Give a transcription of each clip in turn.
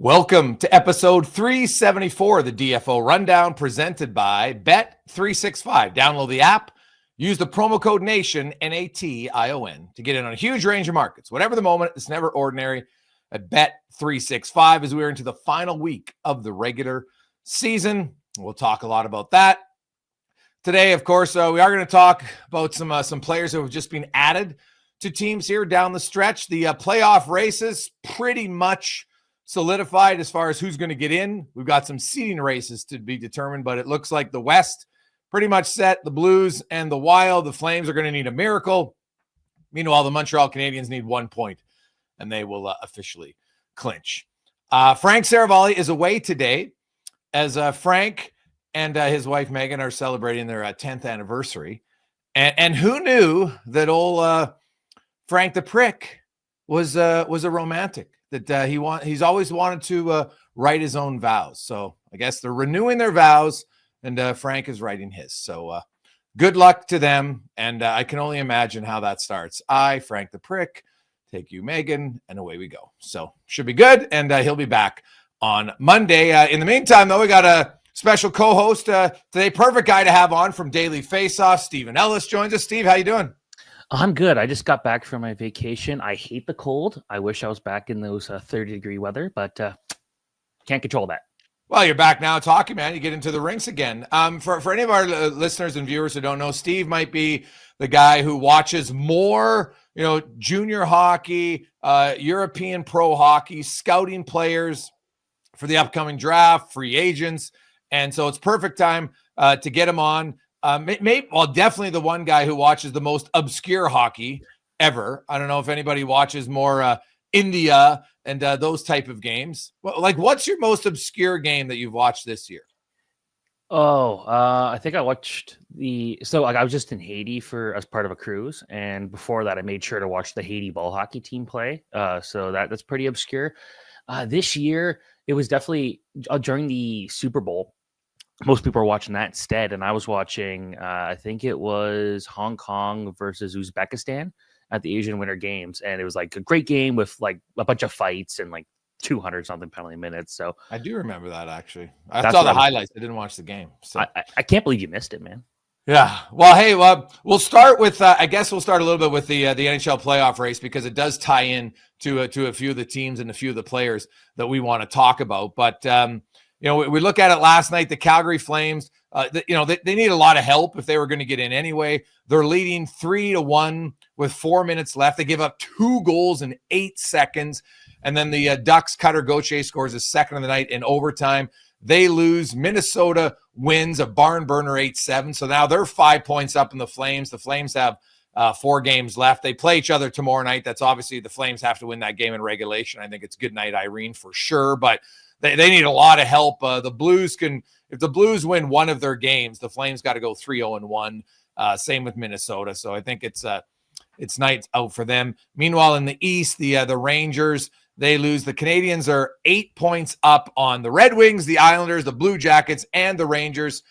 Welcome to episode 374 of the DFO Rundown, presented by Bet365. Download the app, use the promo code NATION, NATION, to get in on a huge range of markets. Whatever the moment, it's never ordinary at Bet365 as we are into the final week of the regular season. We'll talk a lot about that. Today, of course, we are going to talk about some players who have just been added to teams here down the stretch. The playoff races pretty much solidified as far as who's going to get in. We've got some seeding races to be determined, but it looks like the West pretty much set. The Blues and the Wild, the Flames are going to need a miracle. Meanwhile, the Montreal Canadiens need 1 point, and they will officially clinch. Frank Seravalli is away today as Frank and his wife Megan are celebrating their 10th anniversary. And who knew that old Frank the Prick was a romantic? That he's always wanted to write his own vows. So I guess they're renewing their vows, and Frank is writing his. So good luck to them, and I can only imagine how that starts. I, Frank the Prick, take you, Megan, and away we go. So should be good, and he'll be back on Monday. In the meantime, though, we got a special co-host today. Perfect guy to have on from Daily Faceoff. Steven Ellis joins us. Steve, how you doing? I'm good. I just got back from my vacation. I hate the cold. I wish I was back in those 30-degree weather, but can't control that. Well, you're back now talking, man. You get into the rinks again. For any of our listeners and viewers who don't know, Steve might be the guy who watches more, junior hockey, European pro hockey, scouting players for the upcoming draft, free agents. And so it's perfect time to get him on. Definitely the one guy who watches the most obscure hockey ever. I don't know if anybody watches more India and those type of games. What's your most obscure game that you've watched this year? I think I watched I was just in Haiti as part of a cruise, and before that I made sure to watch the Haiti ball hockey team play. So that's pretty obscure. This year it was definitely during the Super Bowl. Most people are watching that instead, and I was watching, I think it was Hong Kong versus Uzbekistan at the Asian Winter Games, and it was like a great game with like a bunch of fights and like 200-something penalty minutes. So I do remember that, actually. I saw the highlights. I didn't watch the game. So I can't believe you missed it, man. Yeah. Well, hey, we'll start with, I guess we'll start a little bit with the NHL playoff race, because it does tie in to a few of the teams and a few of the players that we want to talk about. But, we look at it last night, the Calgary Flames, they need a lot of help if they were going to get in anyway. They're leading 3-1 with 4 minutes left. They give up 2 goals in 8 seconds. And then the Ducks, Cutter Gauthier scores his second of the night in overtime. They lose. Minnesota wins a barn burner 8-7. So now they're 5 points up in the Flames. The Flames have 4 games left. They play each other tomorrow night. That's obviously the Flames have to win that game in regulation. I think it's good night, Irene, for sure. But they need a lot of help. The Blues if the Blues win one of their games, the Flames got to go 3-0-1. Same with Minnesota. So I think it's nights out for them. Meanwhile, in the East, the Rangers, they lose. The Canadiens are 8 points up on the Red Wings, the Islanders, the Blue Jackets, and the Rangers.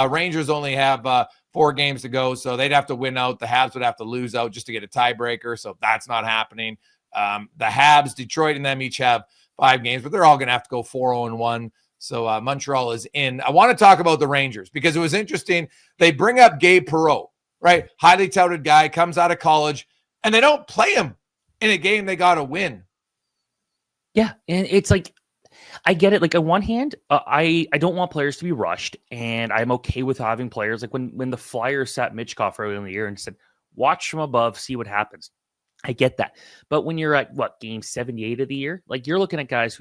Rangers only have 4 games to go, so they'd have to win out. The Habs would have to lose out just to get a tiebreaker, so that's not happening. The Habs, Detroit, and them each have 5 games, but they're all going to have to go 4-0-1. So Montreal is in. I want to talk about the Rangers because it was interesting. They bring up Gabe Perreault, right? Highly touted guy, comes out of college, and they don't play him in a game they got to win. Yeah, and it's like, I get it. Like, on one hand, I don't want players to be rushed, and I'm okay with having players like when the Flyers sat Mitchkov early in the year and said, watch from above, see what happens. I get that. But when you're at game 78 of the year, like, you're looking at guys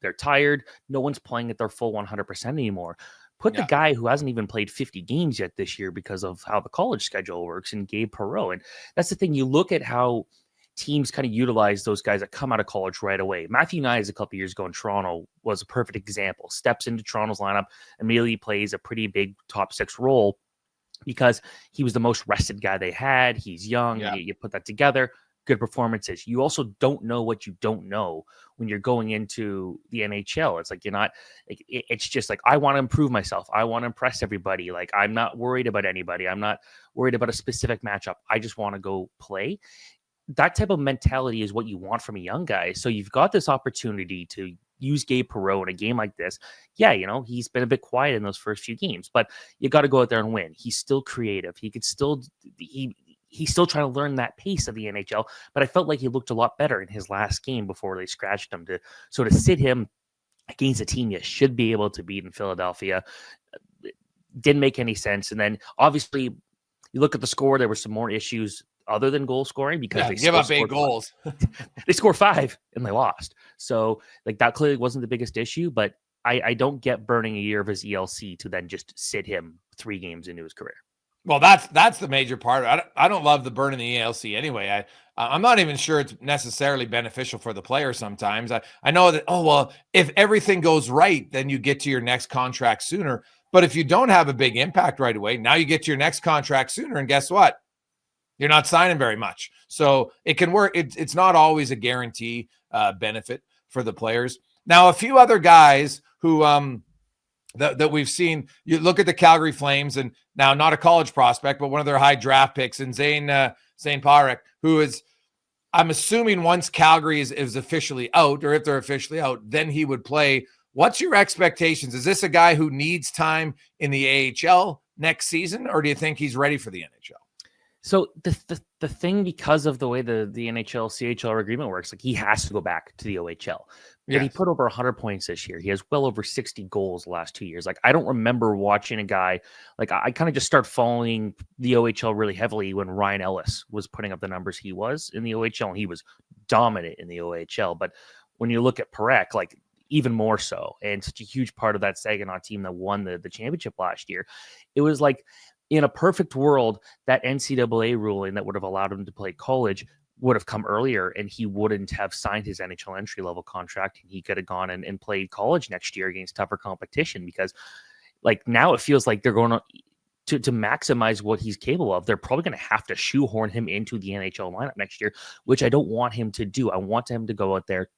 they're tired. No one's playing at their full 100% anymore. Put the guy who hasn't even played 50 games yet this year because of how the college schedule works in Gabe Perreault. And that's the thing. You look at how teams kind of utilize those guys that come out of college right away. Matthew Knies a couple of years ago in Toronto was a perfect example. Steps into Toronto's lineup, immediately plays a pretty big top 6 role because he was the most rested guy they had. He's young. Yeah. You put that together. Good performances. You also don't know what you don't know when you're going into the NHL. It's like, you're not, it's just like, I want to improve myself. I want to impress everybody. Like, I'm not worried about anybody. I'm not worried about a specific matchup. I just want to go play. That type of mentality is what you want from a young guy. So you've got this opportunity to use Gabe Perreault in a game like this. Yeah, he's been a bit quiet in those first few games, but you got to go out there and win. He's still creative. He could still he's still trying to learn that pace of the NHL, but I felt like he looked a lot better in his last game before they scratched him to sort of sit him against a team you should be able to beat in Philadelphia. Didn't make any sense. And then obviously you look at the score, there were some more issues other than goal scoring because they give up 8 goals. They scored 5 and they lost. So like that clearly wasn't the biggest issue, but I don't get burning a year of his ELC to then just sit him 3 games into his career. Well, that's the major part. I don't love the burn in the ELC anyway. I'm not even sure it's necessarily beneficial for the player sometimes. I know that, if everything goes right, then you get to your next contract sooner. But if you don't have a big impact right away, now you get to your next contract sooner. And guess what? You're not signing very much. So it can work. It's not always a guarantee benefit for the players. Now, a few other guys who that we've seen, you look at the Calgary Flames, and now not a college prospect, but one of their high draft picks, and Zayne Parekh, who is, I'm assuming once Calgary is officially out, or if they're officially out, then he would play. What's your expectations? Is this a guy who needs time in the AHL next season, or do you think he's ready for the NHL? So the thing, because of the way the NHL CHL agreement works, like he has to go back to the OHL. Yes. He put over 100 points this year. He has well over 60 goals the last 2 years. Like I don't remember watching a guy, like I kind of just started following the OHL really heavily when Ryan Ellis was putting up the numbers he was in the OHL, and he was dominant in the OHL. But when you look at Parekh, like even more so, and such a huge part of that Saginaw team that won the championship last year, it was like, in a perfect world, that NCAA ruling that would have allowed him to play college would have come earlier, and he wouldn't have signed his NHL entry-level contract, and he could have gone and played college next year against tougher competition, because like now it feels like they're going to maximize what he's capable of. They're probably going to have to shoehorn him into the NHL lineup next year, which I don't want him to do. I want him to go out there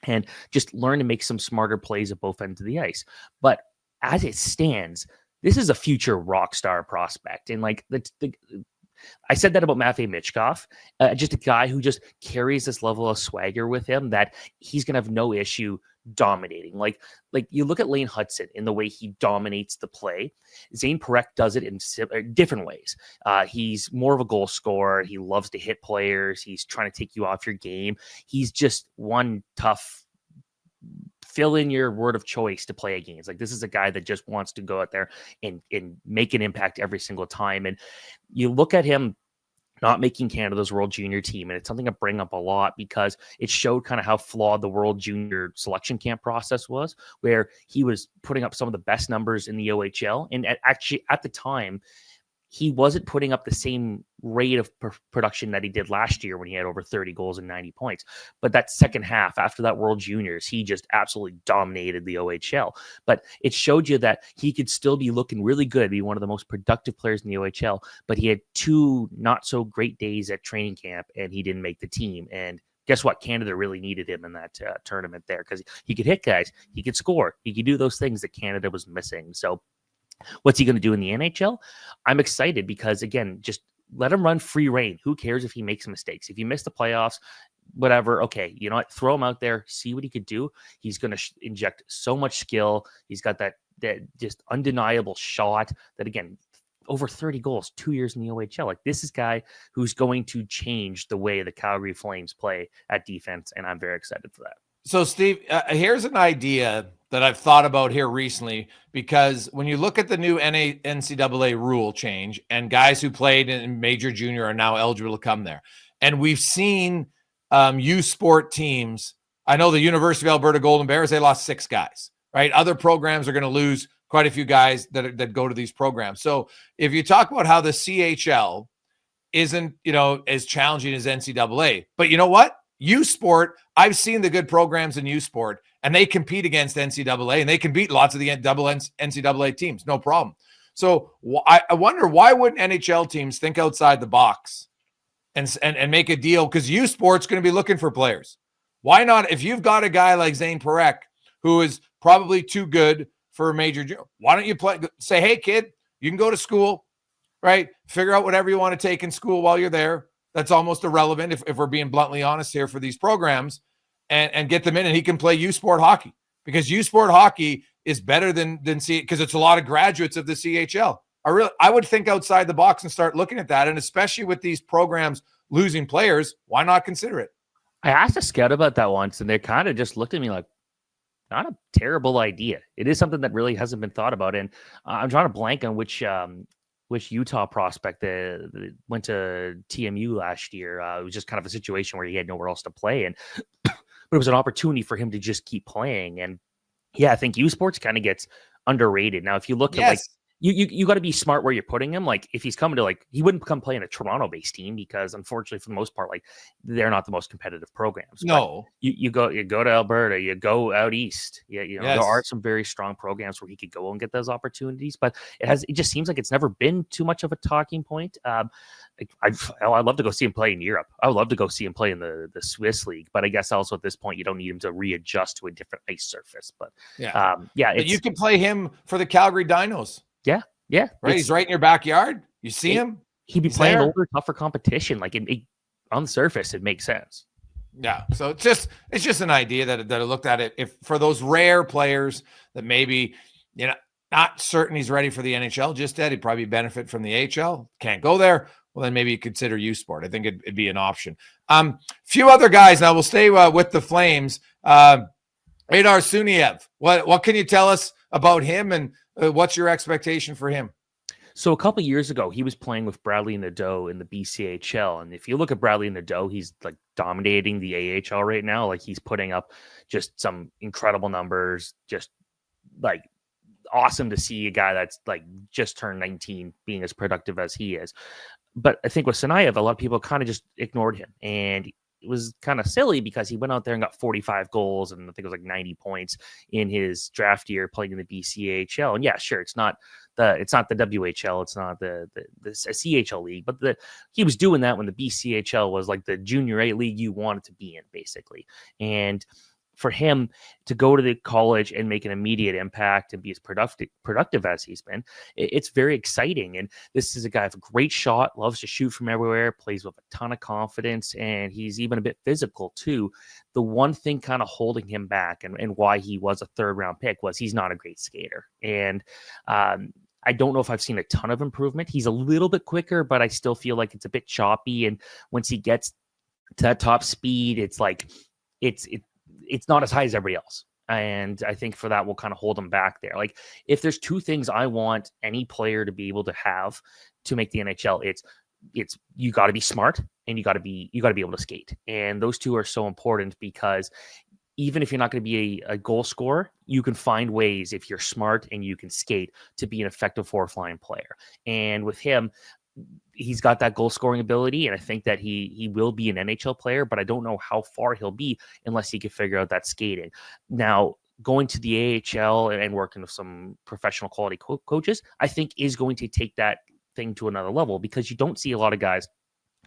and just learn to make some smarter plays at both ends of the ice. But as it stands, this is a future rock star prospect. And like I said that about Matvei Michkov, just a guy who just carries this level of swagger with him that he's going to have no issue dominating. Like you look at Lane Hudson in the way he dominates the play. Zayne Parekh does it in different ways. He's more of a goal scorer. He loves to hit players. He's trying to take you off your game. He's just one tough, fill in your word of choice to play against. Like this is a guy that just wants to go out there and make an impact every single time. And you look at him not making Canada's World Junior team, and it's something I bring up a lot because it showed kind of how flawed the World Junior selection camp process was, where he was putting up some of the best numbers in the OHL. And actually at the time, he wasn't putting up the same rate of production that he did last year when he had over 30 goals and 90 points. But that second half, after that World Juniors, he just absolutely dominated the OHL. But it showed you that he could still be looking really good, be one of the most productive players in the OHL. But he had 2 not so great days at training camp, and he didn't make the team. And guess what? Canada really needed him in that tournament there, because he could hit guys, he could score, he could do those things that Canada was missing. So what's he going to do in the NHL? I'm excited because, again, just let him run free reign. Who cares if he makes mistakes? If you miss the playoffs, whatever, okay, you know what? Throw him out there, see what he could do. He's going to inject so much skill. He's got that just undeniable shot that, again, over 30 goals, 2 years in the OHL. Like, this is a guy who's going to change the way the Calgary Flames play at defense, and I'm very excited for that. So, Steve, here's an idea that I've thought about here recently, because when you look at the new NCAA rule change, and guys who played in major junior are now eligible to come there, and we've seen youth sport teams. I know the University of Alberta Golden Bears, they lost 6 guys, right? Other programs are going to lose quite a few guys that go to these programs. So if you talk about how the CHL isn't, as challenging as NCAA, but you know what? Youth sport, I've seen the good programs in youth sport, and they compete against NCAA, and they can beat lots of the NCAA teams, no problem. So I wonder, why wouldn't NHL teams think outside the box and make a deal? Because youth sport's going to be looking for players. Why not? If you've got a guy like Zayne Parekh, who is probably too good for a major, why don't you say, hey, kid, you can go to school, right? Figure out whatever you want to take in school while you're there. That's almost irrelevant if we're being bluntly honest here for these programs, and get them in, and he can play youth sport hockey. because U Sport hockey is better than C, because it's a lot of graduates of the CHL. I would think outside the box and start looking at that. And especially with these programs losing players, why not consider it? I asked a scout about that once, and they kind of just looked at me like, not a terrible idea. It is something that really hasn't been thought about. And I'm trying to blank on which Utah prospect that went to TMU last year. It was just kind of a situation where he had nowhere else to play. And but it was an opportunity for him to just keep playing. And yeah, I think U Sports kind of gets underrated. Now, if you look at like, you got to be smart where you're putting him. Like if he's coming to he wouldn't come play in a Toronto-based team because unfortunately for the most part, like they're not the most competitive programs. No, but you go to Alberta, you go out east. Yeah, there are some very strong programs where he could go and get those opportunities. But it just seems like it's never been too much of a talking point. I'd love to go see him play in Europe. I would love to go see him play in the Swiss league. But I guess also at this point you don't need him to readjust to a different ice surface. But but you can play him for the Calgary Dinos. Yeah. Right. He's right in your backyard. You see him. He'd be playing older, tougher competition. Like on the surface, it makes sense. Yeah. So it's just an idea that I looked at it. If for those rare players that maybe, not certain he's ready for the NHL just yet, he'd probably benefit from the AHL. Can't go there. Well, then maybe you consider U Sport. I think it'd be an option. Few other guys. Now we'll stay with the Flames. Parekh Suniev. What can you tell us about him, and what's your expectation for him? So a couple of years ago, he was playing with Bradley Nadeau in the BCHL. And if you look at Bradley Nadeau, he's like dominating the AHL right now. Like he's putting up just some incredible numbers, just like awesome to see a guy that's like just turned 19 being as productive as he is. But I think with Suniev, a lot of people kind of just ignored him. And it was kind of silly because he went out there and got 45 goals and I think it was like 90 points in his draft year playing in the BCHL. And yeah, sure, it's not the WHL, it's not the CHL league, but he was doing that when the BCHL was like the junior A league you wanted to be in, basically. And for him to go to the college and make an immediate impact and be as productive as he's been, it's very exciting. And this is a guy with a great shot, loves to shoot from everywhere, plays with a ton of confidence, and he's even a bit physical too. The one thing kind of holding him back and why he was a third-round pick was he's not a great skater. And I don't know if I've seen a ton of improvement. He's a little bit quicker, but I still feel like it's a bit choppy. And once he gets to that top speed, it's like it's not as high as everybody else. And I think for that, we'll kind of hold him back there. Like if there's two things I want any player to be able to have to make the NHL, it's you got to be smart and you got to be able to skate. And those two are so important because even if you're not going to be a goal scorer, you can find ways if you're smart and you can skate to be an effective fourth line player. And with him, he's got that goal scoring ability, and I think that he will be an NHL player, but I don't know how far he'll be unless he can figure out that skating. Now, going to the AHL and working with some professional quality coaches, I think is going to take that thing to another level because you don't see a lot of guys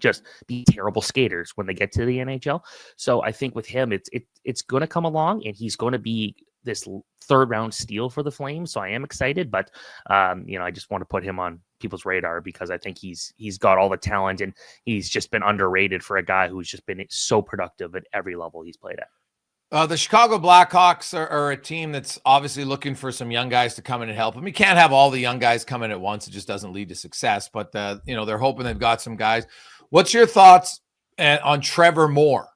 just be terrible skaters when they get to the NHL. So I think with him, it's going to come along, and he's going to be this third round steal for the Flames. So I am excited, but I just want to put him on people's radar because I think he's got all the talent and he's just been underrated for a guy who's just been so productive at every level he's played at. The Chicago Blackhawks are a team that's obviously looking for some young guys to come in and help them. You can't have all the young guys come in at once. It just doesn't lead to success, but they're hoping they've got some guys. What's your thoughts on Trevor Moore?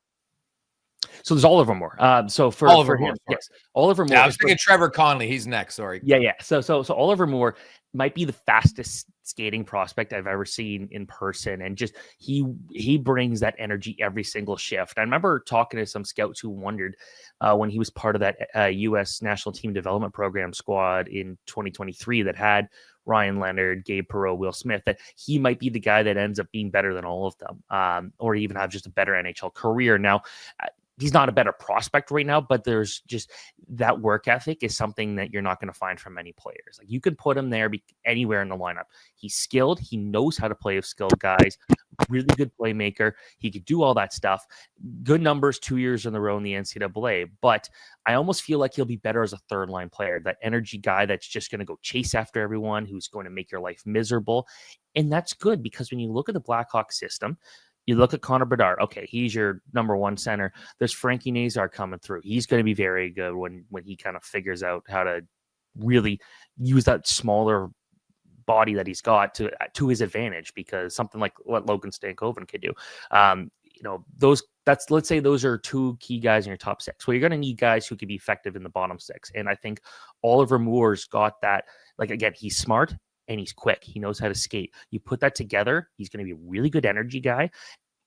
So there's Oliver Moore. So for him, yes, Oliver Moore. Yeah, I was thinking Trevor Conley. He's next. Sorry. Yeah. So Oliver Moore might be the fastest skating prospect I've ever seen in person, and just he brings that energy every single shift. I remember talking to some scouts who wondered when he was part of that U.S. National Team Development Program squad in 2023 that had Ryan Leonard, Gabe Perreault, Will Smith, that he might be the guy that ends up being better than all of them, or even have just a better NHL career. Now, he's not a better prospect right now, but there's just that work ethic is something that you're not going to find from many players. Like you could put him there anywhere in the lineup. He's skilled. He knows how to play with skilled guys. Really good playmaker. He could do all that stuff. Good numbers 2 years in a row in the NCAA. But I almost feel like he'll be better as a third line player. That energy guy that's just going to go chase after everyone, who's going to make your life miserable. And that's good because when you look at the Blackhawks system, You look at Connor Bedard. Okay, he's your number one center. There's Frankie Nazar coming through. He's going to be very good when he kind of figures out how to really use that smaller body that he's got to his advantage, because something like what Logan Stankoven could do. Let's say those are two key guys in your top six. Well, you're going to need guys who can be effective in the bottom six. And I think Oliver Moore's got that. Like, again, he's smart and he's quick. He knows how to skate. You put that together, he's going to be a really good energy guy.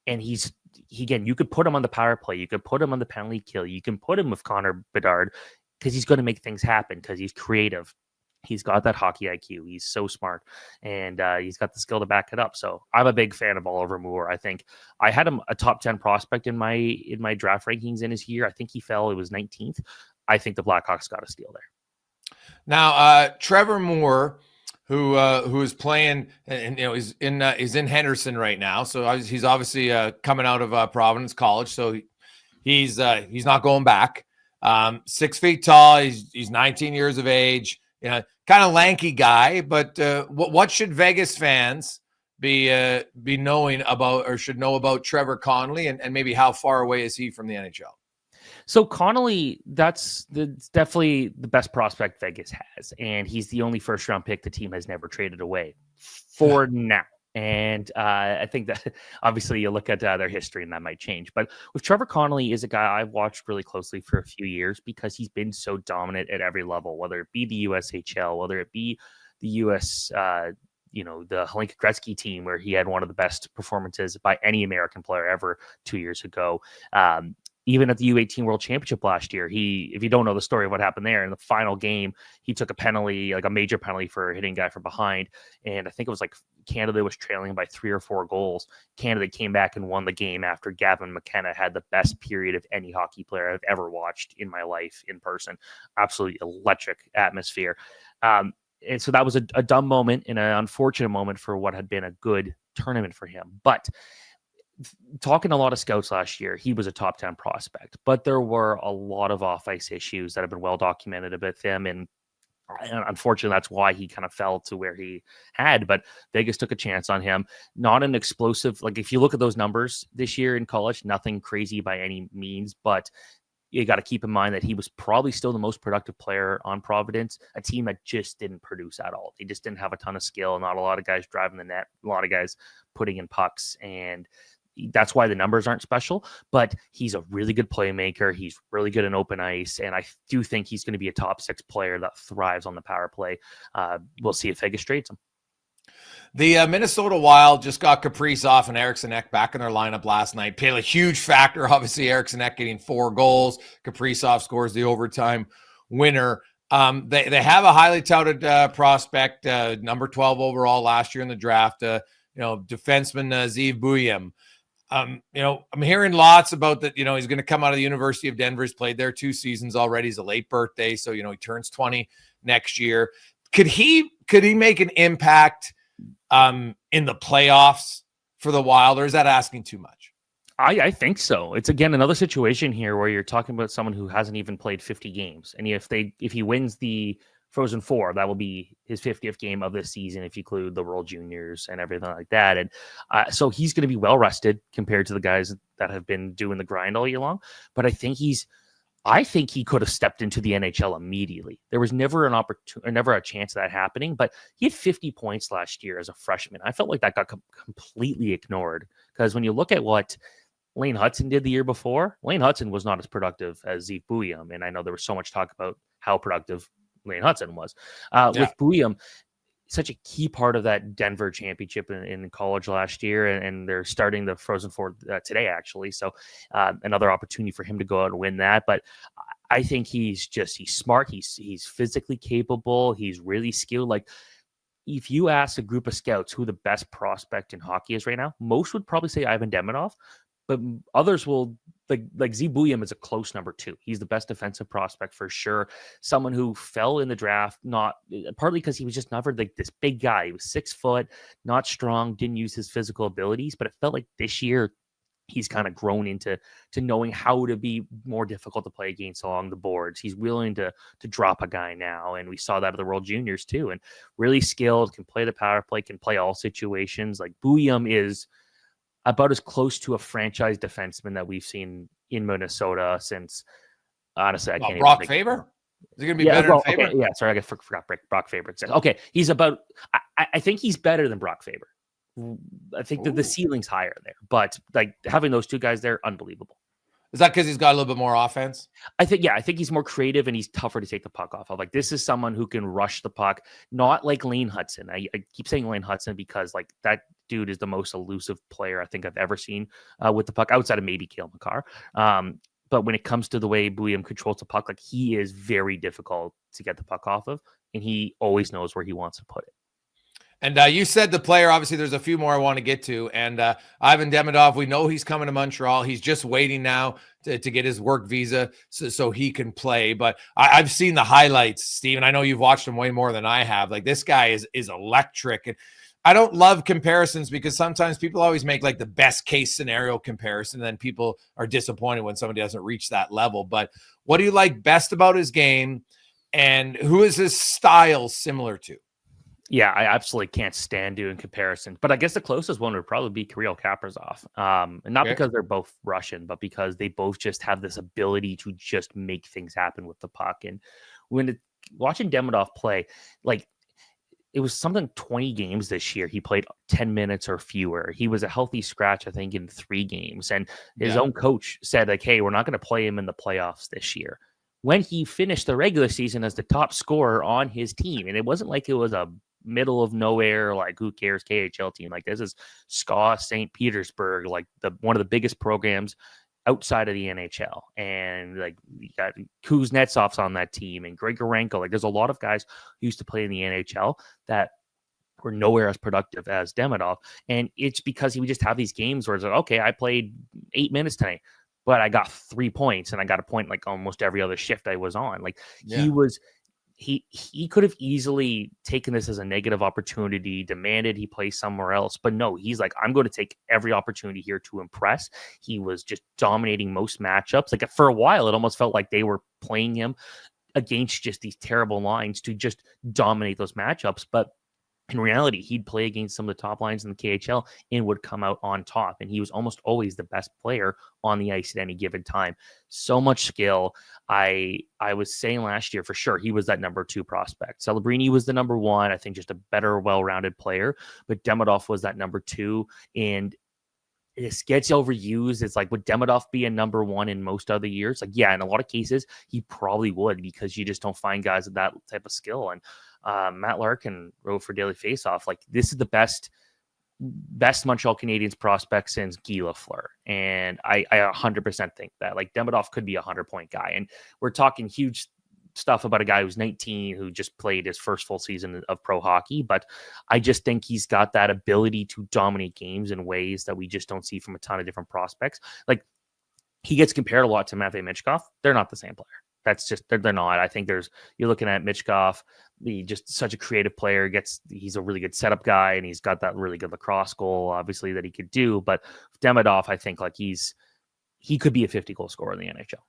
And again, you could put him on the power play. You could put him on the penalty kill. You can put him with Connor Bedard because he's going to make things happen because he's creative. He's got that hockey IQ. He's so smart, and he's got the skill to back it up. So I'm a big fan of Oliver Moore. I think I had him a top 10 prospect in my draft rankings in his year. I think he fell. It was 19th. I think the Blackhawks got a steal there. Now, Trevor Moore, who is playing, and he's in Henderson right now. So he's obviously coming out of Providence College. So he's not going back. 6 feet tall. He's 19 years of age. Kind of lanky guy, but what should Vegas fans be knowing about, or should know about Trevor Connolly, and maybe how far away is he from the NHL? So Connolly, that's definitely the best prospect Vegas has, and he's the only first-round pick the team has never traded away for now. And I think that obviously you look at their history and that might change. But with Trevor Connolly is a guy I've watched really closely for a few years because he's been so dominant at every level, whether it be the USHL, whether it be the US, the Hlinka Gretzky team, where he had one of the best performances by any American player ever 2 years ago. Even at the U18 World Championship last year, if you don't know the story of what happened there, in the final game, he took a penalty, like a major penalty for hitting a guy from behind. And I think it was like Canada was trailing by 3 or 4 goals. Canada came back and won the game after Gavin McKenna had the best period of any hockey player I've ever watched in my life in person. Absolutely electric atmosphere. And so that was a dumb moment and an unfortunate moment for what had been a good tournament for him. But talking to a lot of scouts last year, he was a top 10 prospect, but there were a lot of off-ice issues that have been well documented about him. And unfortunately, that's why he kind of fell to where he had. But Vegas took a chance on him. Not an explosive, like if you look at those numbers this year in college, nothing crazy by any means, but you got to keep in mind that he was probably still the most productive player on Providence, a team that just didn't produce at all. They just didn't have a ton of skill, not a lot of guys driving the net, a lot of guys putting in pucks, and that's why the numbers aren't special, but he's a really good playmaker. He's really good in open ice, and I do think he's going to be a top 6 player that thrives on the power play. We'll see if Vegas trades him. The Minnesota Wild just got Kaprizov and Eriksson Ek back in their lineup last night. Played a huge factor. Obviously, Eriksson Ek getting 4 goals. Kaprizov scores the overtime winner. They have a highly touted prospect, number 12 overall last year in the draft. Defenseman Zeev Buium. I'm hearing lots about that. He's going to come out of the University of Denver. He's played there 2 seasons already. He's a late birthday, so he turns 20 next year. Could he make an impact in the playoffs for the Wild, or is that asking too much? I think so. It's again another situation here where you're talking about someone who hasn't even played 50 games, and if he wins the Frozen Four, that will be his 50th game of this season if you include the World Juniors and everything like that. And so he's going to be well rested compared to the guys that have been doing the grind all year long. But I think he could have stepped into the NHL immediately. There was never never a chance of that happening, but he had 50 points last year as a freshman. I felt like that got completely ignored, because when you look at what Lane Hudson did the year before, Lane Hudson was not as productive as Zeev Buium. And I know there was so much talk about how productive Lane Hudson was. With Buium, such a key part of that Denver championship in college last year, and they're starting the Frozen Four today, actually. So another opportunity for him to go out and win that. But I think he's smart. He's physically capable. He's really skilled. Like, if you ask a group of scouts who the best prospect in hockey is right now, most would probably say Ivan Demidov, but others will like Zeev Buium is a close number 2. He's the best defensive prospect for sure. Someone who fell in the draft, not partly because he was just never like this big guy. He was 6 foot, not strong, didn't use his physical abilities, but it felt like this year he's kind of grown into knowing how to be more difficult to play against along the boards. He's willing to drop a guy now, and we saw that at the World Juniors too. And really skilled, can play the power play, can play all situations. Like Buium is about as close to a franchise defenseman that we've seen in Minnesota since, honestly, I can't Brock even Faber? Is he going to be better than Faber? Okay, yeah, sorry, I forgot Brock Faber. Okay, he's about, I think he's better than Brock Faber. I think that the ceiling's higher there, but like having those two guys there, unbelievable. Is that because he's got a little bit more offense? I think he's more creative and he's tougher to take the puck off of. Like, this is someone who can rush the puck, not like Lane Hudson. I keep saying Lane Hudson because like that dude is the most elusive player I think I've ever seen with the puck, outside of maybe Cale Makar. But when it comes to the way Buium controls the puck, like he is very difficult to get the puck off of, and he always knows where he wants to put it. And you said the player, obviously there's a few more I want to get to. And Ivan Demidov, we know he's coming to Montreal. He's just waiting now to get his work visa so he can play. But I've seen the highlights, Steven. I know you've watched him way more than I have. Like, this guy is electric. And I don't love comparisons because sometimes people always make like the best case scenario comparison. And then people are disappointed when somebody doesn't reach that level. But what do you like best about his game? And who is his style similar to? Yeah, I absolutely can't stand doing comparisons, but I guess the closest one would probably be Kirill Kaprizov. And not because they're both Russian, but because they both just have this ability to just make things happen with the puck. And watching Demidov play, like, it was something 20 games this year. He played 10 minutes or fewer. He was a healthy scratch, I think, in 3 games. And his own coach said, like, hey, we're not going to play him in the playoffs this year. When he finished the regular season as the top scorer on his team, and it wasn't like it was a middle of nowhere, like who cares KHL team. Like, this is SKA St. Petersburg, like one of the biggest programs outside of the NHL. And like, you got Kuznetsov's on that team and Gregorenko. Like, there's a lot of guys who used to play in the NHL that were nowhere as productive as Demidov. And it's because he would just have these games where it's like, okay, I played 8 minutes tonight, but I got 3 points and I got a point like almost every other shift I was on. Like, he could have easily taken this as a negative opportunity, demanded he play somewhere else. But no, he's like, I'm going to take every opportunity here to impress. He was just dominating most matchups. Like, for a while, it almost felt like they were playing him against just these terrible lines to just dominate those matchups. But in reality, he'd play against some of the top lines in the KHL and would come out on top. And he was almost always the best player on the ice at any given time. So much skill. I was saying last year, for sure, he was that number 2 prospect. Celebrini was the number 1. I think just a better, well-rounded player. But Demidov was that number 2. And this gets overused. It's like, would Demidov be a number 1 in most other years? Like, yeah, in a lot of cases, he probably would, because you just don't find guys with that type of skill. And Matt Larkin wrote for Daily Faceoff, like, this is the best Montreal Canadiens prospect since Guy Lafleur. And I 100% think that, like, Demidov could be a 100-point guy. And we're talking huge stuff about a guy who's 19, who just played his first full season of pro hockey. But I just think he's got that ability to dominate games in ways that we just don't see from a ton of different prospects. Like, he gets compared a lot to Matvei Michkov. They're not the same player. That's just, they're not. I think you're looking at Michkov, just such a creative player. He's a really good setup guy, and he's got that really good lacrosse goal, obviously, that he could do. But Demidov, I think, like, he could be a 50-goal scorer in the NHL.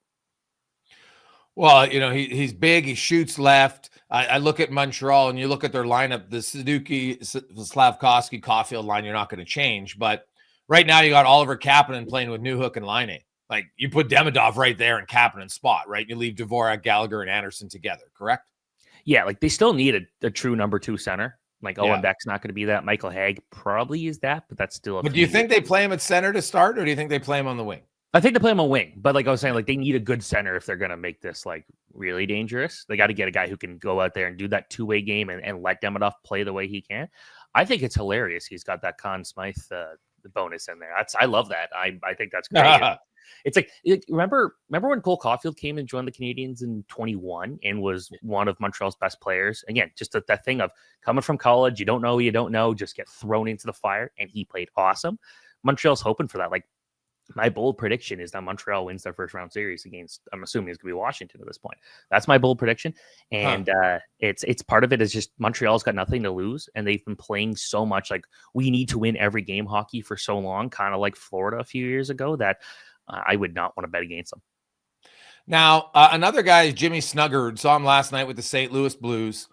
Well, he's big. He shoots left. I look at Montreal, and you look at their lineup, the Suzuki, Slavkovsky, Caulfield line, you're not going to change. But right now you got Oliver Kapanen playing with Newhook and Laine. Like, you put Demidov right there in Kapanen's spot, right? You leave Dvorak, Gallagher, and Anderson together, correct? Yeah, like, they still need a true number 2 center. Like, Owen Beck's not going to be that. Michael Haig probably is that, but that's still But do you think they play him at center to start, or do you think they play him on the wing? I think they play him on wing, but like I was saying, like, they need a good center if they're going to make this like really dangerous. They got to get a guy who can go out there and do that 2-way game and let Demidov play the way he can. I think it's hilarious. He's got that Conn Smythe bonus in there. I love that. I think that's great. It's like, remember when Cole Caulfield came and joined the Canadiens in 21 and was one of Montreal's best players? Again, just that thing of coming from college, you don't know, just get thrown into the fire, and he played awesome. Montreal's hoping for that. Like, my bold prediction is that Montreal wins their first round series against, I'm assuming it's going to be Washington at this point. That's my bold prediction. And it's part of it is just Montreal's got nothing to lose, and they've been playing so much like we need to win every game hockey for so long, kind of like Florida a few years ago, that I would not want to bet against them. Now, another guy is Jimmy Snuggerud. Saw him last night with the St. Louis Blues.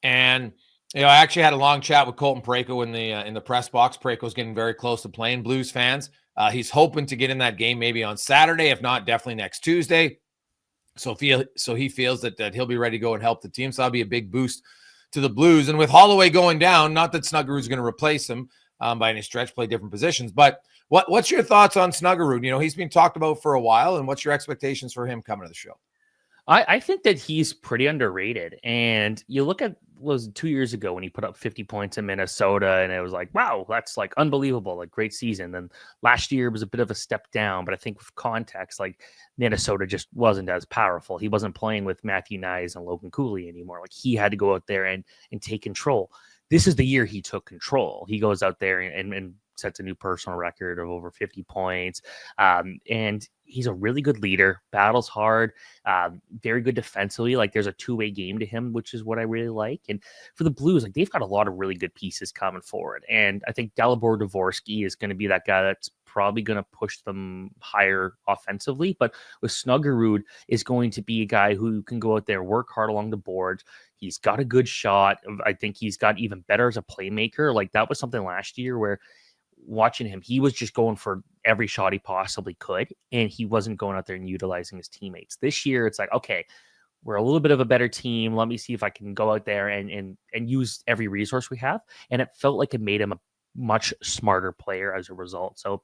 And I actually had a long chat with Colton Parekh in the press box. Parekh was getting very close to playing. Blues fans. He's hoping to get in that game maybe on Saturday, if not, definitely next Tuesday. So he feels that he'll be ready to go and help the team. So that'll be a big boost to the Blues. And with Holloway going down, not that Snuggerud's going to replace him by any stretch, play different positions. But what's your thoughts on Snuggerud? He's been talked about for a while, and what's your expectations for him coming to the show? I think that he's pretty underrated. And you look at was 2 years ago when he put up 50 points in Minnesota, and it was like, wow, that's like unbelievable, like great season. Then last year was a bit of a step down, but I think with context, like Minnesota just wasn't as powerful. He wasn't playing with Matthew Nyes and Logan Cooley anymore. Like he had to go out there and take control. This is the year he took control. He goes out there and sets a new personal record of over 50 points. And he's a really good leader, battles hard, very good defensively. Like there's a two-way game to him, which is what I really like. And for the Blues, like they've got a lot of really good pieces coming forward. And I think Dalibor Dvorsky is going to be that guy that's probably going to push them higher offensively. But with Snuggerud is going to be a guy who can go out there, work hard along the boards. He's got a good shot. I think he's got even better as a playmaker. Like that was something last year where watching him, he was just going for every shot he possibly could, and he wasn't going out there and utilizing his teammates. This year, it's like, okay, we're a little bit of a better team. Let me see if I can go out there and use every resource we have. And it felt like it made him a much smarter player as a result. So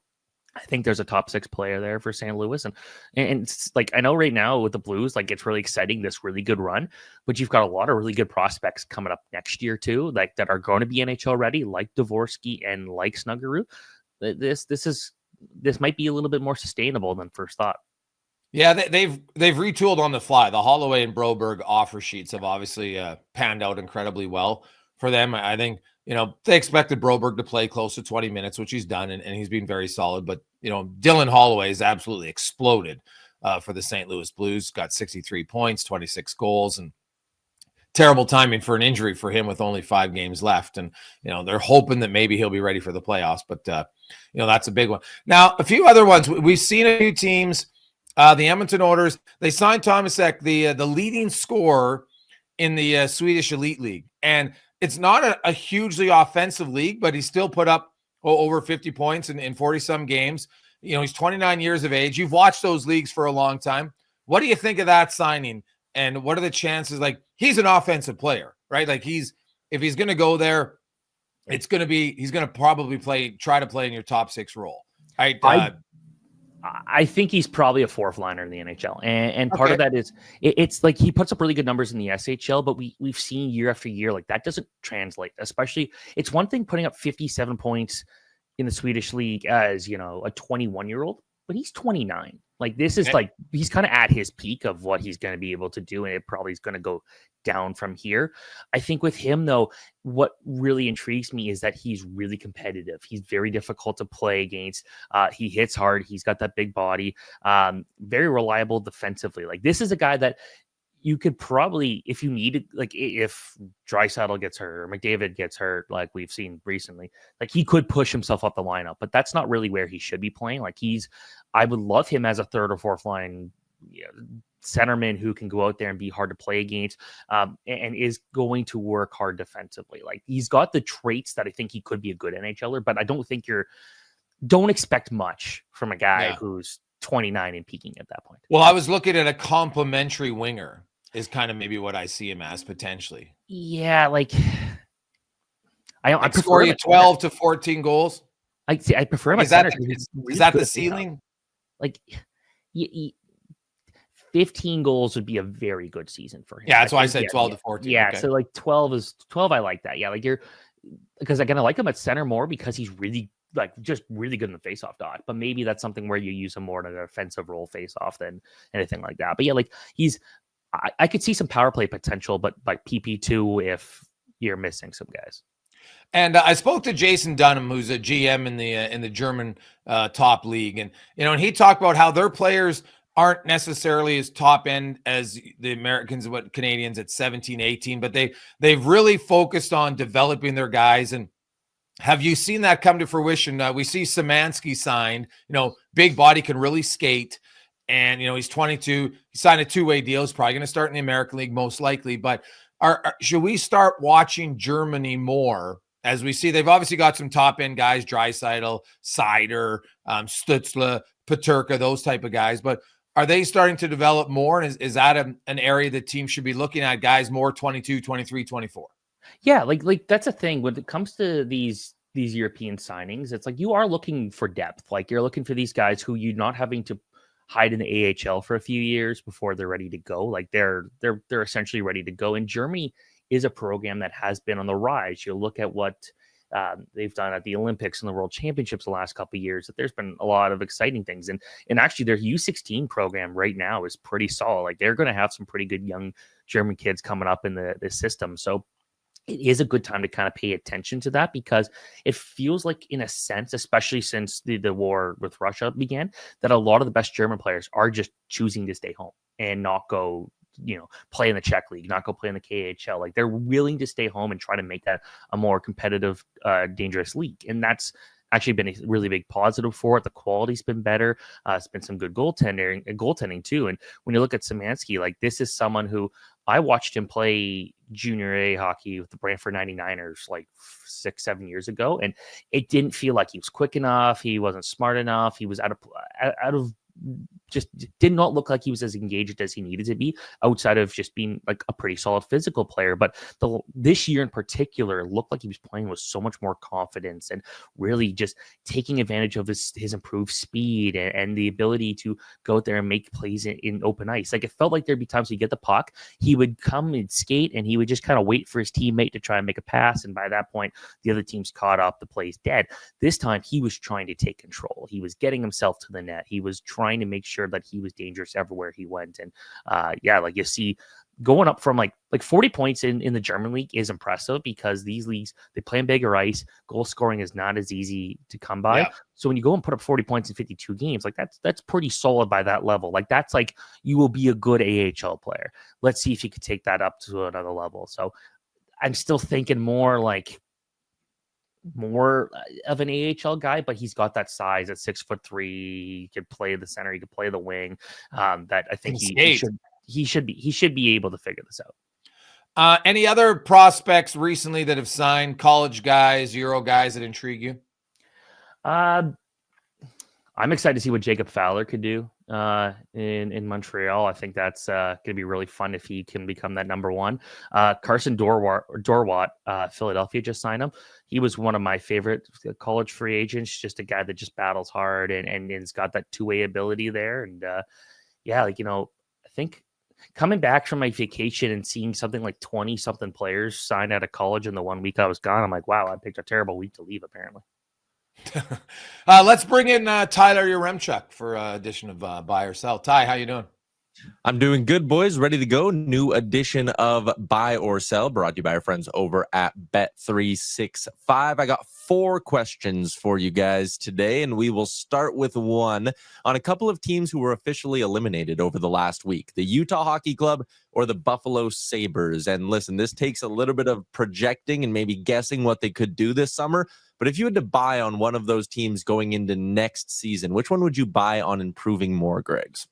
I think there's a top 6 player there for St. Louis. And it's like, I know right now with the Blues, like it's really exciting, this really good run, but you've got a lot of really good prospects coming up next year too, like that are going to be NHL ready, like Dvorsky and like Snuggerud. This might be a little bit more sustainable than first thought. Yeah, they've retooled on the fly. The Holloway and Broberg offer sheets have obviously panned out incredibly well for them. I think, they expected Broberg to play close to 20 minutes, which he's done, and he's been very solid. But, Dylan Holloway has absolutely exploded for the St. Louis Blues, got 63 points, 26 goals, and terrible timing for an injury for him with only 5 games left. And, they're hoping that maybe he'll be ready for the playoffs. But, that's a big one. Now, a few other ones. We've seen a few teams, the Edmonton Oilers, they signed Tomasek, the leading scorer in the Swedish Elite League. And it's not a hugely offensive league, but he still put up over 50 points in 40-some games. He's 29 years of age. You've watched those leagues for a long time. What do you think of that signing? And what are the chances? Like, he's an offensive player, right? Like, if he's going to go there, he's going to probably try to play in your top 6 role. Right? I think he's probably a 4th liner in the NHL. And part of that is it's like he puts up really good numbers in the SHL, but we've seen year after year, like that doesn't translate, especially it's one thing putting up 57 points in the Swedish league as, a 21-year-old, but he's 29. Like this is like, he's kind of at his peak of what he's going to be able to do. And it probably is going to go down from here. I think with him though, what really intrigues me is that he's really competitive. He's very difficult to play against. He hits hard. He's got that big body, very reliable defensively. Like this is a guy that you could probably, if you needed, like if Draisaitl gets hurt or McDavid gets hurt, like we've seen recently, like he could push himself up the lineup, but that's not really where he should be playing. Like I would love him as a 3rd or 4th line centerman who can go out there and be hard to play against, and is going to work hard defensively. Like he's got the traits that I think he could be a good NHLer, but I don't think don't expect much from a guy who's 29 and peaking at that point. Well, I was looking at a complimentary winger is kind of maybe what I see him as potentially. Yeah, like I prefer you 12 to 14 goals. I prefer him. Is that the ceiling? Like 15 goals would be a very good season for him. Yeah, that's why I said 12 to 14. Yeah, okay. So like 12. I like that. Yeah, like because I like him at center more because he's really just really good in the faceoff dot. But maybe that's something where you use him more in an offensive role faceoff than anything like that. But yeah, like I could see some power play potential, but like PP2 if you're missing some guys. And I spoke to Jason Dunham, who's a GM in the German top league, and and he talked about how their players aren't necessarily as top end as the Americans, Canadians at 17, 18, but they've really focused on developing their guys. And have you seen that come to fruition? We see Szymanski signed, big body, can really skate. And, he's 22. He signed a 2-way deal. He's probably going to start in the American League, most likely. But, Should we start watching Germany more? As we see, they've obviously got some top-end guys, Draisaitl, Seider, Stützle, Peterka, those type of guys. But are they starting to develop more? And is that an area the team should be looking at, guys more 22, 23, 24? Yeah, like that's a thing. When it comes to these European signings, it's like you are looking for depth. Like you're looking for these guys who you're not having to hide in the AHL for a few years before they're ready to go. Like they're essentially ready to go. And Germany is a program that has been on the rise. You look at what they've done at the Olympics and the World Championships the last couple of years, that there's been a lot of exciting things. And actually their U16 program right now is pretty solid. Like they're going to have some pretty good young German kids coming up in the system. So it is a good time to kind of pay attention to that, because it feels like, in a sense, especially since the war with Russia began, that a lot of the best German players are just choosing to stay home and not go, play in the Czech league, not go play in the KHL. Like they're willing to stay home and try to make that a more competitive, dangerous league. And that's actually been a really big positive for it. The quality's been better. It's been some good goaltending too. And when you look at Szymanski, like this is someone who I watched him play junior A hockey with the Brantford 99ers like 6-7 years ago. And it didn't feel like he was quick enough. He wasn't smart enough. He was out of just did not look like he was as engaged as he needed to be, outside of just being like a pretty solid physical player. But this year in particular looked like he was playing with so much more confidence and really just taking advantage of his improved speed and the ability to go out there and make plays in open ice. Like it felt like there'd be times he'd get the puck, he would come and skate, and he would just kind of wait for his teammate to try and make a pass. And by that point, the other team's caught up, the play's dead. This time he was trying to take control. He was getting himself to the net. He was trying to make sure that he was dangerous everywhere he went. And like you see, going up from like 40 points in the German league is impressive, because these leagues, they play in bigger ice. Goal scoring is not as easy to come by. Yeah. So when you go and put up 40 points in 52 games, like that's pretty solid by that level. Like that's like, you will be a good AHL player. Let's see if you could take that up to another level. So I'm still thinking more of an AHL guy, but he's got that size at 6'3". He could play the center. He could play the wing. That I think he should be able to figure this out. Any other prospects recently that have signed, college guys, Euro guys, that intrigue you? I'm excited to see what Jacob Fowler could do in Montreal. I think that's going to be really fun if he can become that number one. Carson Dorwat, Philadelphia just signed him. He was one of my favorite college free agents, just a guy that just battles hard and has got that two-way ability there. And I think coming back from my vacation and seeing something like 20-something players sign out of college in the 1 week I was gone, I'm like, wow, I picked a terrible week to leave, apparently. Let's bring in Tyler Yaremchuk for edition of Buy or Sell. Ty, how you doing? I'm doing good, boys. Ready to go. New edition of Buy or Sell, brought to you by our friends over at Bet365. I got 4 questions for you guys today, and we will start with one on a couple of teams who were officially eliminated over the last week: the Utah Hockey Club or the Buffalo Sabres. And listen, this takes a little bit of projecting and maybe guessing what they could do this summer. But if you had to buy on one of those teams going into next season, which one would you buy on improving more, Greggs?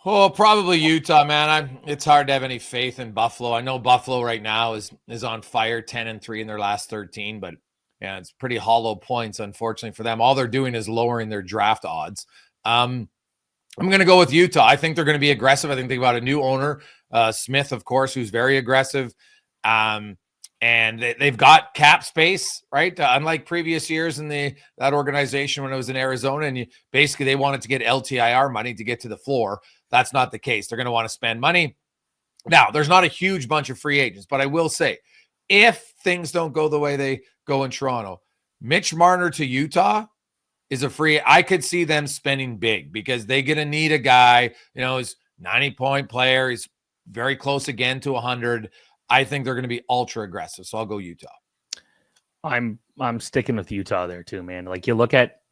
Oh, probably Utah, man. It's hard to have any faith in Buffalo. I know Buffalo right now is on fire, 10-3 in their last 13, but yeah, it's pretty hollow points, unfortunately for them. All they're doing is lowering their draft odds. I'm going to go with Utah. I think they're going to be aggressive. I think they've got a new owner, Smith, of course, who's very aggressive. And they've got cap space, right? Unlike previous years in that organization when it was in Arizona, and basically they wanted to get LTIR money to get to the floor. That's not the case. They're going to want to spend money. Now, there's not a huge bunch of free agents, but I will say, if things don't go the way they go in Toronto, Mitch Marner to Utah is a free. I could see them spending big, because they're going to need a guy, he's 90-point player. He's very close again to 100. I think they're going to be ultra aggressive. So I'll go Utah. I'm sticking with Utah there too, man. Like you look at,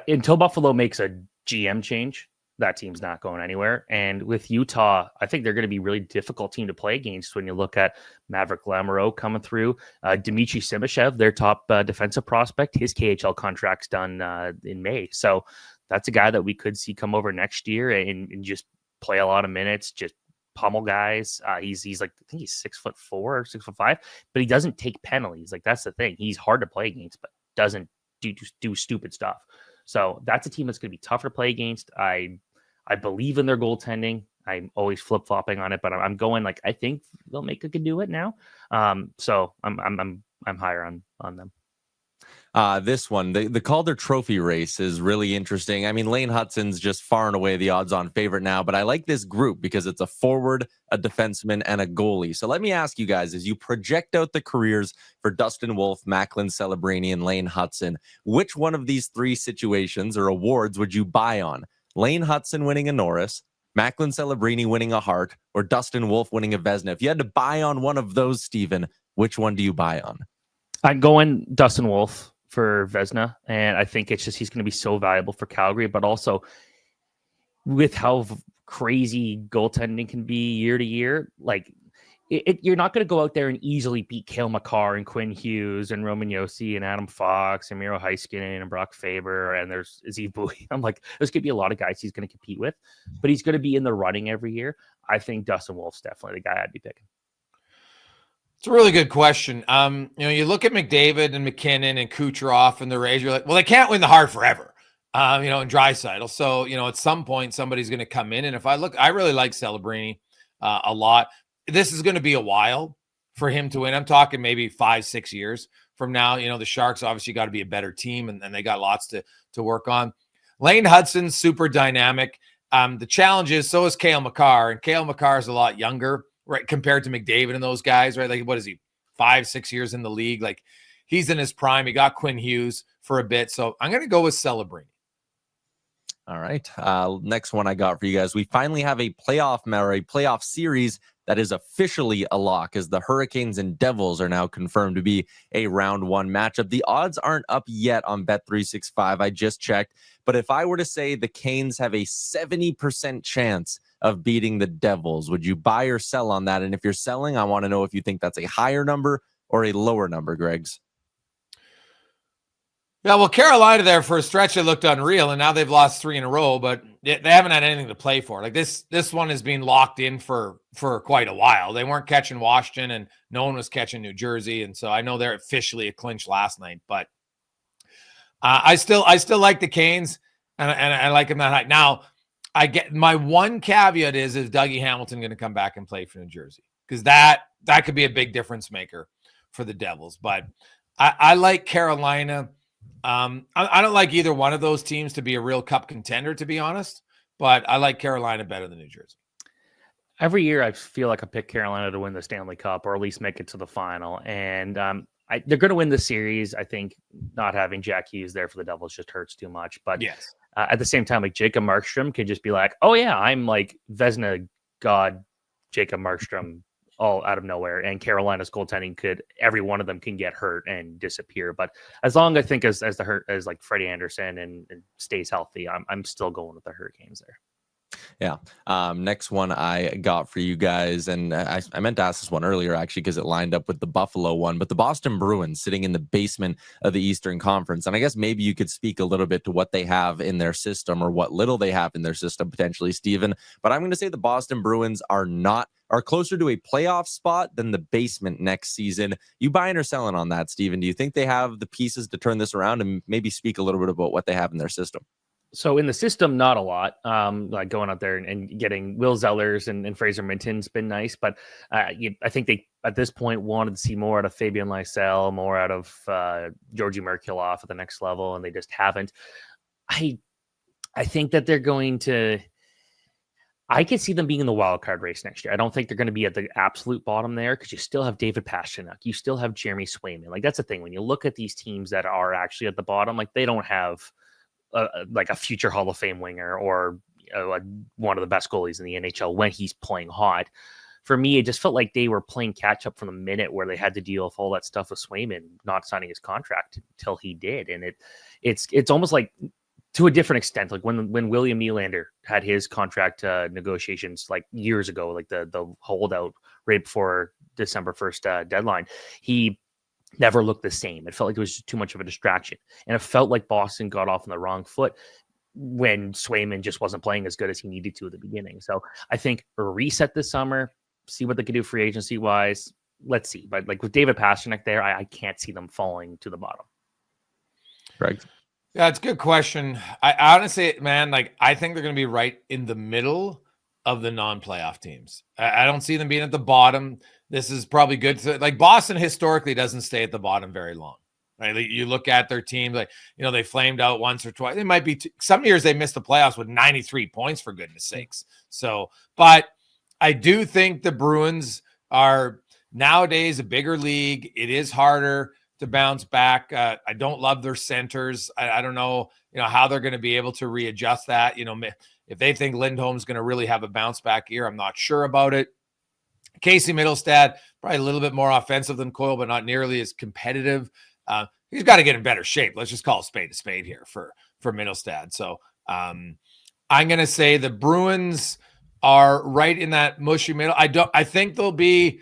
until Buffalo makes a GM change, that team's not going anywhere. And with Utah, I think they're going to be a really difficult team to play against when you look at Maverick Lamoureux coming through. Dmitry Simashev, their top defensive prospect, his KHL contract's done in May. So that's a guy that we could see come over next year and just play a lot of minutes, just pummel guys. He's like, I think he's 6'4" or 6'5", but he doesn't take penalties. Like, that's the thing. He's hard to play against, but doesn't do stupid stuff. So that's a team that's going to be tougher to play against. I believe in their goaltending. I'm always flip-flopping on it, but I'm going like, I think they'll make a good do it now. So I'm higher on them. This one, the Calder Trophy race is really interesting. I mean, Lane Hutson's just far and away the odds-on favorite now, but I like this group because it's a forward, a defenseman, and a goalie. So let me ask you guys, as you project out the careers for Dustin Wolf, Macklin Celebrini, and Lane Hutson, which one of these three situations or awards would you buy on? Lane Hutson winning a Norris, Macklin Celebrini winning a Hart, or Dustin Wolf winning a Vezina? If you had to buy on one of those, Steven, which one do you buy on? I'm going Dustin Wolf for Vezina, and I think it's just he's going to be so valuable for Calgary, but also with how crazy goaltending can be year to year, like you're not going to go out there and easily beat Cale Makar and Quinn Hughes and Roman Josi and Adam Fox and Miro Heiskanen and Brock Faber, and there's Zeev Buium. I'm like, there's going to be a lot of guys he's going to compete with, but he's going to be in the running every year. I think Dustin Wolf's definitely the guy I'd be picking. It's a really good question. You look at McDavid and McKinnon and Kucherov and the Rays, you're like, well, they can't win the Hart forever, and Draisaitl. So, at some point somebody's going to come in. And if I really like Celebrini a lot. This is going to be a while for him to win. I'm talking maybe 5-6 years from now. The Sharks obviously got to be a better team, and they got lots to work on. Lane Hutson's super dynamic. The challenge is, so is Cale Makar, and Cale Makar is a lot younger, right, compared to McDavid and those guys, right? Like, what is he, 5-6 years in the league? Like, he's in his prime. He got Quinn Hughes for a bit. So I'm going to go with Celebrini. All right. Next one I got for you guys. We finally have a playoff series that is officially a lock, as the Hurricanes and Devils are now confirmed to be a round one matchup. The odds aren't up yet on Bet365. I just checked. But if I were to say the Canes have a 70% chance of beating the Devils, would you buy or sell on that? And if you're selling, I want to know if you think that's a higher number or a lower number, Greg's. Yeah, well, Carolina there for a stretch, it looked unreal, and now they've lost 3 in a row, but they haven't had anything to play for. Like, this one has been locked in for quite a while. They weren't catching Washington, and no one was catching New Jersey, and so I know they're officially a clinch last night. But I still like the Canes, and I like them that high. Now, I get my one caveat is Dougie Hamilton going to come back and play for New Jersey? Because that could be a big difference maker for the Devils. But I like Carolina. I don't like either one of those teams to be a real cup contender, to be honest, but I like Carolina better than New Jersey. Every year I feel like I pick Carolina to win the Stanley Cup or at least make it to the final. And they're going to win the series. I think not having Jack Hughes there for the Devils just hurts too much. But yes, at the same time, like, Jacob Markstrom could just be like, oh yeah, I'm like Vezina god Jacob Markstrom all out of nowhere, and Carolina's goaltending every one of them can get hurt and disappear. But as long as I think as like Freddie Anderson and stays healthy, I'm still going with the Hurricanes there. Yeah. Next one I got for you guys, and I meant to ask this one earlier, actually, because it lined up with the Buffalo one, but the Boston Bruins sitting in the basement of the Eastern Conference. And I guess maybe you could speak a little bit to what they have in their system, or what little they have in their system, potentially, Steven. But I'm going to say the Boston Bruins are closer to a playoff spot than the basement next season. You buying or selling on that, Steven? Do you think they have the pieces to turn this around, and maybe speak a little bit about what they have in their system? So in the system, not a lot. Like going out there and getting Will Zellers and Fraser Minton's been nice, but I think they at this point wanted to see more out of Fabian Lysell, more out of Georgi Merkulov at the next level, and they just haven't. I think that they're going to. I could see them being in the wild card race next year. I don't think they're going to be at the absolute bottom there, because you still have David Pastrnak, you still have Jeremy Swayman. Like, that's the thing when you look at these teams that are actually at the bottom. Like, they don't have like a future Hall of Fame winger or one of the best goalies in the NHL when he's playing hot. For me, it just felt like they were playing catch up from the minute where they had to deal with all that stuff with Swayman not signing his contract until he did. And it's almost like, to a different extent, like when William Nylander had his contract negotiations like years ago, like the holdout right before December 1st deadline, he never looked the same. It felt like it was just too much of a distraction. And it felt like Boston got off on the wrong foot. when Swayman just wasn't playing as good as he needed to at the beginning. So I think a reset this summer, see what they can do free agency wise. Let's see. But like with David Pastrnak there, I can't see them falling to the bottom. Greg? Yeah, it's a good question. I honestly, man, like I think they're going to be right in the middle of the non-playoff teams. I don't see them being at the bottom. This is probably good. Like Boston historically doesn't stay at the bottom very long. Right? Like, you look at their team, like, they flamed out once or twice. It might be some years they missed the playoffs with 93 points, for goodness sakes. So, but I do think the Bruins are nowadays a bigger league. It is harder to bounce back. I don't love their centers. I don't know, how they're going to be able to readjust that. If they think Lindholm's going to really have a bounce back year, I'm not sure about it. Casey Middlestad, probably a little bit more offensive than Coyle, but not nearly as competitive. He's got to get in better shape. Let's just call a spade here for Middlestad. So I'm going to say the Bruins are right in that mushy middle. I think they'll be,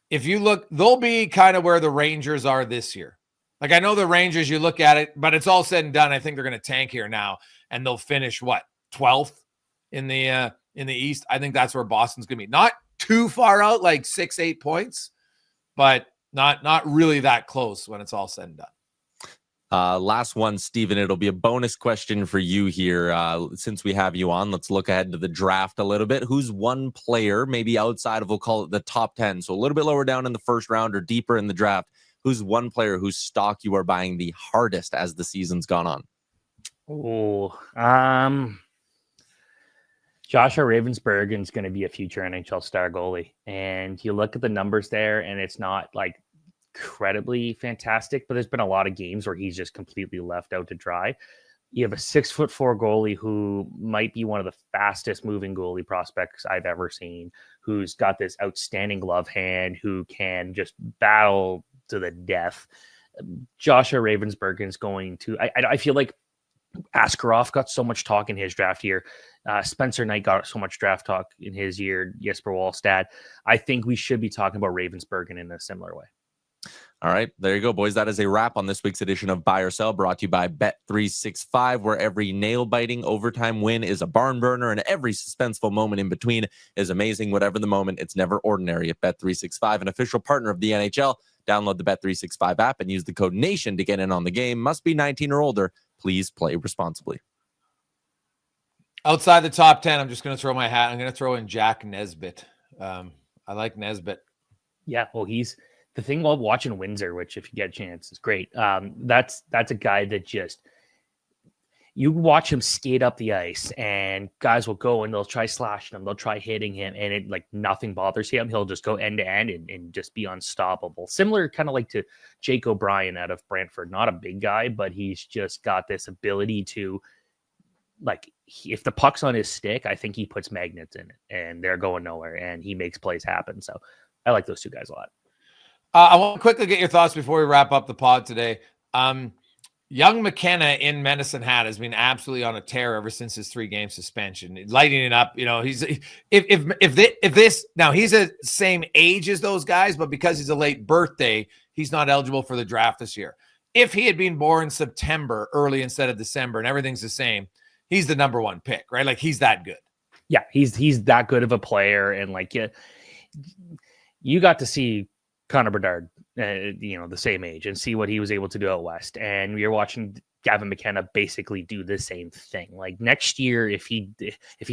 if you look, they'll be kind of where the Rangers are this year. Like, I know the Rangers, you look at it, but it's all said and done. I think they're going to tank here now, and they'll finish 12th in the East. I think that's where Boston's going to be. Not too far out, like 6-8 points, but not really that close when it's all said and done. Last one, Steven. It'll be a bonus question for you here. Since we have you on, let's look ahead to the draft a little bit. Who's one player, maybe outside of, we'll call it the top 10, so a little bit lower down in the first round or deeper in the draft, who's one player whose stock you are buying the hardest as the season's gone on? Joshua Ravensbergen's going to be a future NHL star goalie. And you look at the numbers there, and it's not like incredibly fantastic, but there's been a lot of games where he's just completely left out to dry. You have a 6'4" goalie who might be one of the fastest moving goalie prospects I've ever seen, who's got this outstanding glove hand, who can just battle to the death. Joshua Ravensbergen's going to, I feel like Askarov got so much talk in his draft year. Spencer Knight got so much draft talk in his year. Jesper Wallstad. I think we should be talking about Ravensbergen in a similar way. All right, there you go, boys. That is a wrap on this week's edition of Buy or Sell, brought to you by Bet365, where every nail-biting overtime win is a barn burner and every suspenseful moment in between is amazing. Whatever the moment, it's never ordinary at Bet365, an official partner of the NHL. Download the Bet365 app and use the code NATION to get in on the game. Must be 19 or older. Please play responsibly. Outside the top 10, I'm just going to throw my hat. I'm going to throw in Jack Nesbitt. I like Nesbitt. Yeah, well, he's the thing while watching Windsor, which if you get a chance is great. That's a guy that just, you watch him skate up the ice and guys will go and they'll try slashing him. They'll try hitting him and it like nothing bothers him. He'll just go end to end and just be unstoppable. Similar kind of like to Jake O'Brien out of Brantford. Not a big guy, but he's just got this ability to, like, if the puck's on his stick, I think he puts magnets in it and they're going nowhere and he makes plays happen. So I like those two guys a lot. I want to quickly get your thoughts before we wrap up the pod today. Young McKenna in Medicine Hat has been absolutely on a tear ever since his 3-game suspension, lighting it up. He's if this now he's the same age as those guys, but because he's a late birthday, he's not eligible for the draft this year. If he had been born September early instead of December and everything's the same, he's the number 1 pick, right? Like, he's that good. Yeah, he's that good of a player, and like you got to see Connor Bedard, the same age, and see what he was able to do out west. And you're watching Gavin McKenna basically do the same thing. Like, next year, if he's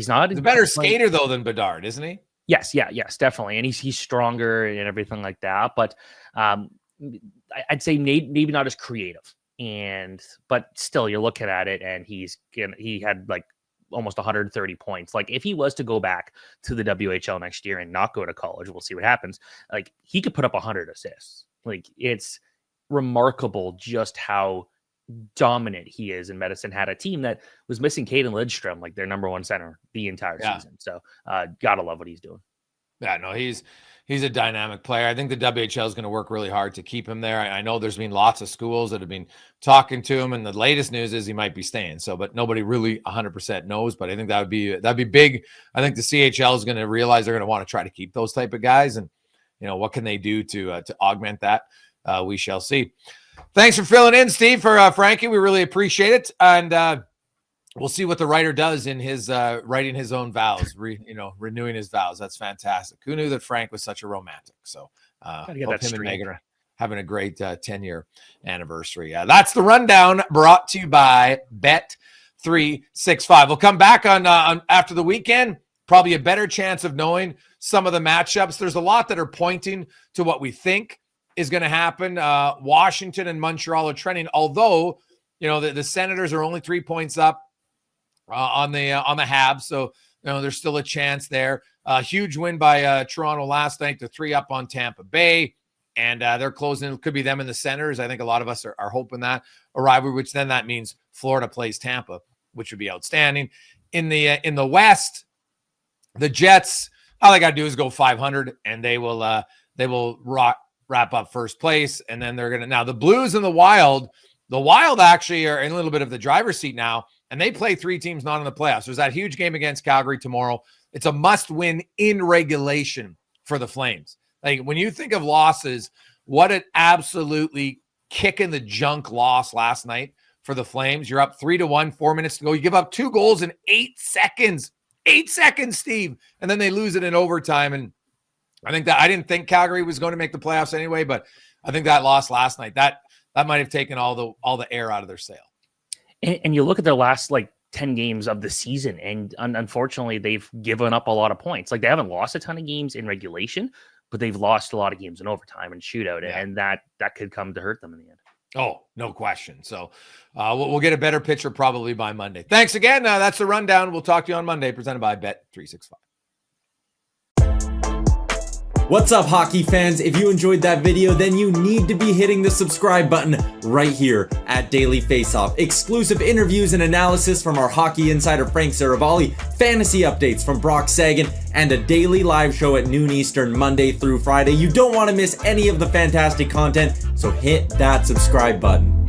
not, he's a better skater though than Bedard, isn't he? Yes, definitely, and he's stronger and everything like that. But I'd say maybe not as creative, but still, you're looking at it, and he had like almost 130 points. Like, if he was to go back to the WHL next year and not go to college, we'll see what happens. Like, he could put up 100 assists. Like, it's remarkable just how dominant he is in Medicine Hat, a team that was missing Caden Lidstrom, like their number 1 center the entire season. So gotta love what he's doing. Yeah, no, he's a dynamic player. I think the WHL is going to work really hard to keep him there. I know there's been lots of schools that have been talking to him, and the latest news is he might be staying. So, but nobody really 100% knows. But I think that'd be big. I think the CHL is going to realize they're going to want to try to keep those type of guys, and what can they do to augment that? We shall see. Thanks for filling in, Steve, for Frankie. We really appreciate it. And we'll see what the writer does in his writing his own vows, renewing his vows. That's fantastic. Who knew that Frank was such a romantic? So hope him and Megan are having a great 10-year anniversary. That's the rundown brought to you by Bet365. We'll come back on after the weekend. Probably a better chance of knowing some of the matchups. There's a lot that are pointing to what we think is going to happen. Washington and Montreal are trending, although the Senators are only 3 points up on the Habs, so there's still a chance there. Huge win by Toronto last night. They're 3 up on Tampa Bay, and they're closing. It could be them and the Senators. I think a lot of us are hoping that a rivalry, which then that means Florida plays Tampa, which would be outstanding. In the West, the Jets, all they got to do is go 500, and they will wrap up first place, and then they're gonna. Now the Blues and the Wild actually are in a little bit of the driver's seat now, and they play 3 teams not in the playoffs. There's that huge game against Calgary tomorrow. It's a must-win in regulation for the Flames. Like, when you think of losses, what an absolutely kick in the junk loss last night for the Flames. You're up 3-1, 4 minutes to go. You give up 2 goals in 8 seconds. 8 seconds, Steve. And then they lose it in overtime. And I didn't think Calgary was going to make the playoffs anyway, but I think that loss last night, that might have taken all the air out of their sail. And you look at their last 10 games of the season, and unfortunately, they've given up a lot of points. Like, they haven't lost a ton of games in regulation, but they've lost a lot of games in overtime and shootout, and that could come to hurt them in the end. Oh, no question. So we'll get a better picture probably by Monday. Thanks again. That's the rundown. We'll talk to you on Monday, presented by Bet365. What's up, hockey fans? If you enjoyed that video, then you need to be hitting the subscribe button right here at Daily Faceoff. Exclusive interviews and analysis from our hockey insider Frank Seravalli, fantasy updates from Brock Sagan, and a daily live show at noon Eastern, Monday through Friday. You don't want to miss any of the fantastic content, so hit that subscribe button.